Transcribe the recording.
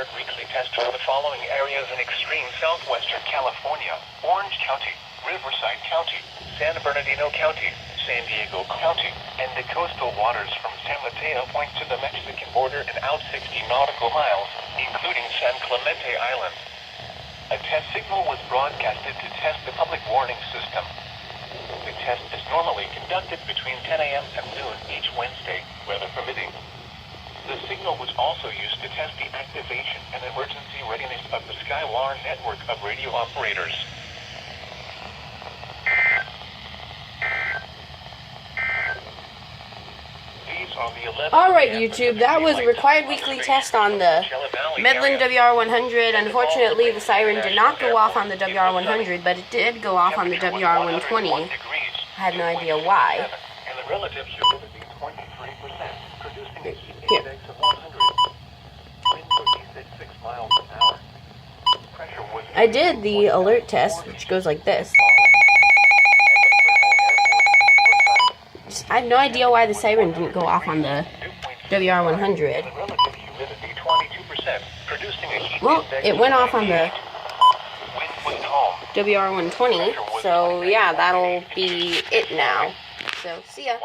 required weekly test for the following areas in extreme southwestern California: Orange County, Riverside County, San Bernardino County, San Diego County, and the coastal waters from San Mateo Point to the Mexican border and out 60 nautical miles, including San Clemente Island. A test signal was broadcasted to test the public warning system. The test is normally conducted between 10 a.m. and noon each Wednesday, weather permitting. The signal was also used to test the activation and emergency readiness of the SkyWR network of radio operators. Alright, YouTube, that was a required weekly test on the Midland WR-100. Unfortunately, the siren did not go off on the WR-100, but it did go off on the WR-120. I had no idea why. Here. I did the alert test, which goes like this. I have no idea why the siren didn't go off on the WR-100. Well, it went off on the WR-120, so yeah, that'll be it now. So, see ya.